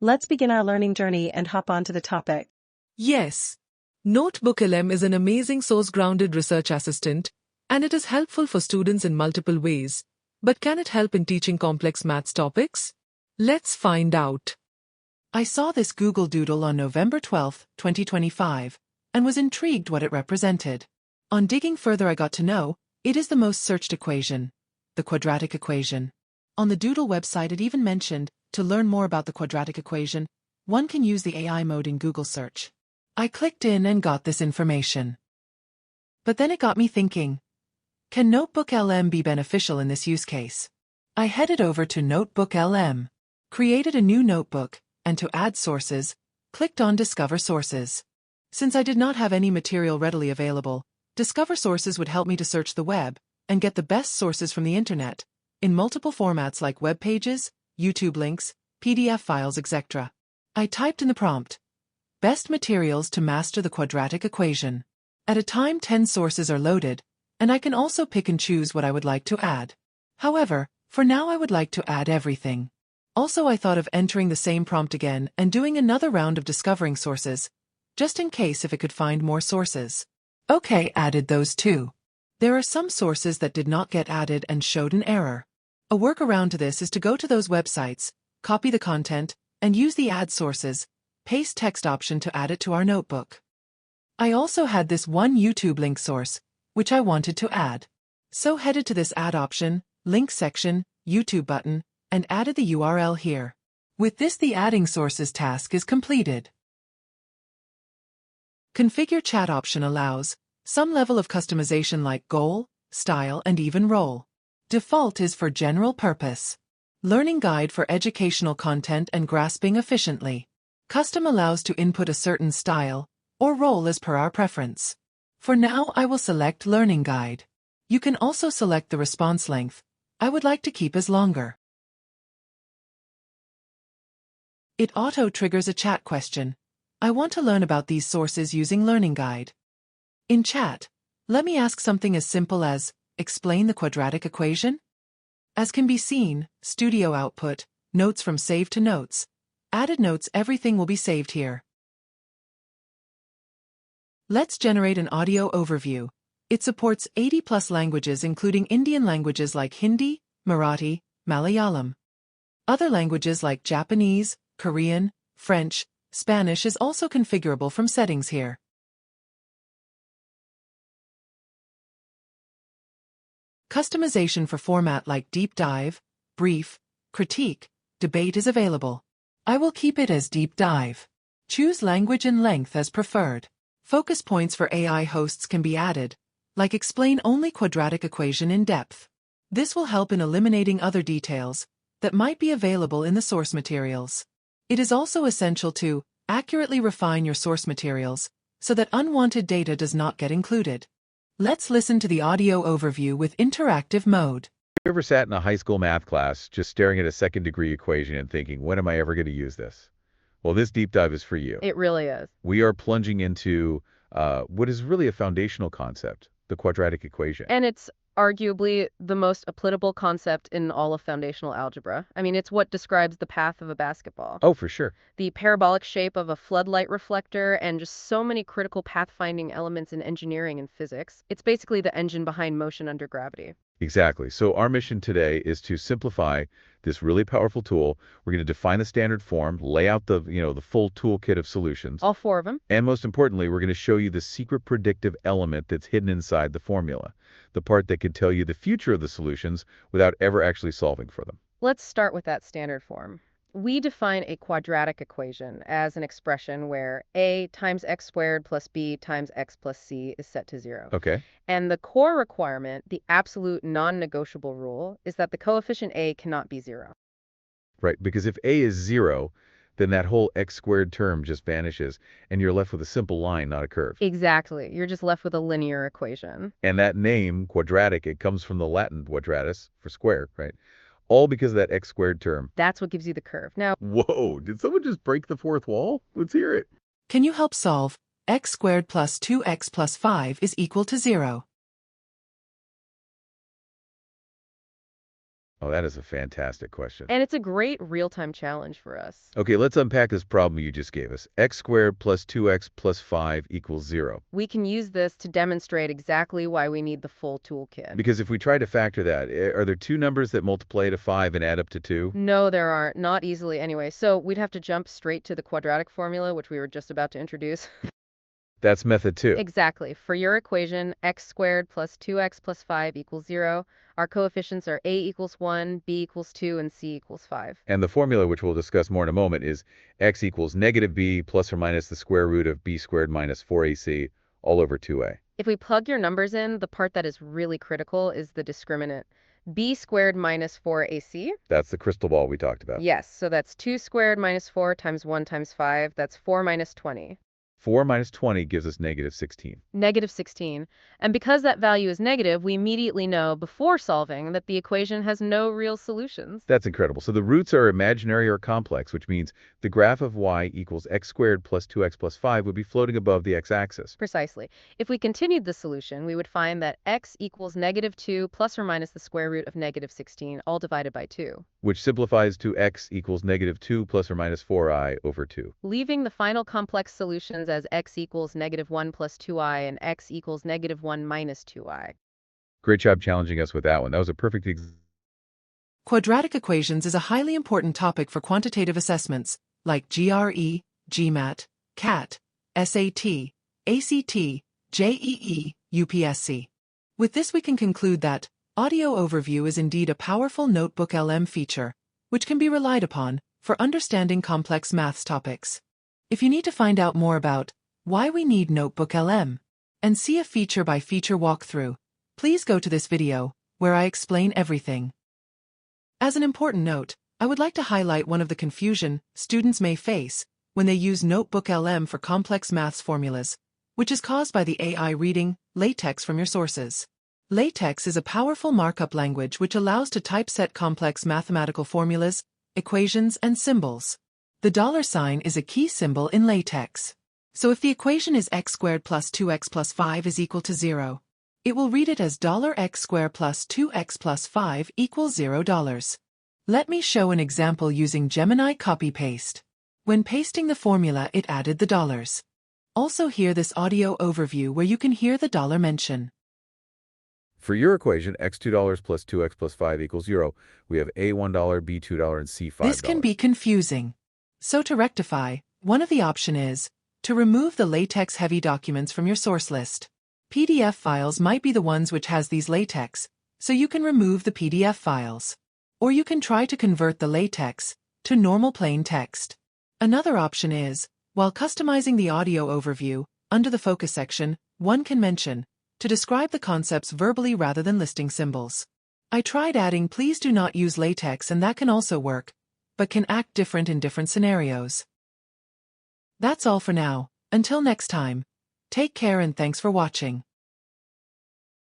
Let's begin our learning journey and hop on to the topic. Yes, NotebookLM is an amazing source-grounded research assistant, and it is helpful for students in multiple ways. But can it help in teaching complex maths topics? Let's find out. I saw this Google Doodle on November 12, 2025, and was intrigued what it represented. On digging further, I got to know it is the most searched equation, the quadratic equation. On the Doodle website, it even mentioned, to learn more about the quadratic equation, one can use the AI mode in Google search. I clicked in and got this information. But then it got me thinking, can NotebookLM be beneficial in this use case? I headed over to NotebookLM, created a new notebook, and to add sources, clicked on Discover Sources. Since I did not have any material readily available, Discover Sources would help me to search the web and get the best sources from the internet, in multiple formats like web pages, YouTube links, PDF files, etc. I typed in the prompt, best materials to master the quadratic equation. At a time, 10 sources are loaded, and I can also pick and choose what I would like to add. However, for now I would like to add everything. Also, I thought of entering the same prompt again and doing another round of discovering sources, just in case if it could find more sources. Okay, added those too. There are some sources that did not get added and showed an error. A workaround to this is to go to those websites, copy the content, and use the Add Sources, Paste Text option to add it to our notebook. I also had this one YouTube link source, which I wanted to add. So headed to this Add option, Link section, YouTube button, and added the URL here. With this, the Adding Sources task is completed. Configure Chat option allows some level of customization like goal, style, and even role. Default is for general purpose. Learning guide for educational content and grasping efficiently. Custom allows to input a certain style or role as per our preference. For now, I will select learning guide. You can also select the response length. I would like to keep as longer. It auto-triggers a chat question. I want to learn about these sources using learning guide. In chat, let me ask something as simple as, explain the quadratic equation? As can be seen, studio output, notes from save to notes. Added notes, everything will be saved here. Let's generate an audio overview. It supports 80+ languages including Indian languages like Hindi, Marathi, Malayalam. Other languages like Japanese, Korean, French, Spanish is also configurable from settings here. Customization for format like deep dive, brief, critique, debate is available. I will keep it as deep dive. Choose language and length as preferred. Focus points for AI hosts can be added, like explain only quadratic equation in depth. This will help in eliminating other details that might be available in the source materials. It is also essential to accurately refine your source materials so that unwanted data does not get included. Let's listen to the audio overview with interactive mode. You ever sat in a high school math class just staring at a second-degree equation and thinking, when am I ever going to use this? Well, this deep dive is for you. It really is. We are plunging into what is really a foundational concept, the quadratic equation. And it's arguably the most applicable concept in all of foundational algebra. I mean, it's what describes the path of a basketball. Oh, for sure. The parabolic shape of a floodlight reflector, and just so many critical pathfinding elements in engineering and physics. It's basically the engine behind motion under gravity. Exactly. So our mission today is to simplify this really powerful tool. We're going to define the standard form, lay out the full toolkit of solutions. All four of them. And most importantly, we're going to show you the secret predictive element that's hidden inside the formula, the part that can tell you the future of the solutions without ever actually solving for them. Let's start with that standard form. We define a quadratic equation as an expression where a times x squared plus b times x plus c is set to 0. Okay. And the core requirement, the absolute non-negotiable rule, is that the coefficient a cannot be 0. Right, because if a is 0, then that whole x squared term just vanishes, and you're left with a simple line, not a curve. Exactly. You're just left with a linear equation. And that name, quadratic, it comes from the Latin quadratus, for square, right? All because of that x squared term. That's what gives you the curve. Now, whoa, did someone just break the fourth wall? Let's hear it. Can you help solve x squared plus 2x plus 5 is equal to 0? Oh, that is a fantastic question. And it's a great real-time challenge for us. Okay, let's unpack this problem you just gave us. X squared plus 2x plus 5 equals 0. We can use this to demonstrate exactly why we need the full toolkit. Because if we try to factor that, are there two numbers that multiply to 5 and add up to 2? No, there aren't. Not easily anyway. So we'd have to jump straight to the quadratic formula, which we were just about to introduce. That's method 2. Exactly. For your equation, x squared plus 2x plus 5 equals 0, our coefficients are a equals 1, b equals 2, and c equals 5. And the formula, which we'll discuss more in a moment, is x equals negative b plus or minus the square root of b squared minus 4ac all over 2a. If we plug your numbers in, the part that is really critical is the discriminant. B squared minus 4ac. That's the crystal ball we talked about. Yes, so that's 2 squared minus 4 times 1 times 5. That's 4 minus 20. 4 minus 20 gives us negative 16. Negative 16. And because that value is negative, we immediately know before solving that the equation has no real solutions. That's incredible. So the roots are imaginary or complex, which means the graph of y equals x squared plus 2x plus 5 would be floating above the x-axis. Precisely. If we continued the solution, we would find that x equals negative 2 plus or minus the square root of negative 16, all divided by 2. Which simplifies to x equals negative 2 plus or minus 4i over 2. Leaving the final complex solutions as x equals negative 1 plus 2i and x equals negative 1 minus 2i. Great job challenging us with that one. That was a perfect example. Quadratic equations is a highly important topic for quantitative assessments, like GRE, GMAT, CAT, SAT, ACT, JEE, UPSC. With this we can conclude that audio overview is indeed a powerful NotebookLM feature, which can be relied upon for understanding complex maths topics. If you need to find out more about why we need NotebookLM and see a feature-by-feature walkthrough, please go to this video, where I explain everything. As an important note, I would like to highlight one of the confusion students may face when they use NotebookLM for complex maths formulas, which is caused by the AI reading LaTeX from your sources. LaTeX is a powerful markup language which allows to typeset complex mathematical formulas, equations, and symbols. The $sign is a key symbol in LaTeX. So if the equation is x squared plus 2x plus 5 is equal to 0, it will read it as $x squared plus 2x plus 5 equals $0. Let me show an example using Gemini copy-paste. When pasting the formula, it added the dollars. Also hear this audio overview where you can hear the dollar mention. For your equation, x2 plus 2x plus 5 equals 0, we have a $1, b $2, and c $5. This can be confusing. So to rectify, one of the options is to remove the LaTeX-heavy documents from your source list. PDF files might be the ones which has these LaTeX, so you can remove the PDF files. Or you can try to convert the LaTeX to normal plain text. Another option is, while customizing the audio overview, under the focus section, one can mention to describe the concepts verbally rather than listing symbols. I tried adding please do not use LaTeX and that can also work, but can act different in different scenarios. That's all for now. Until next time. Take care and thanks for watching.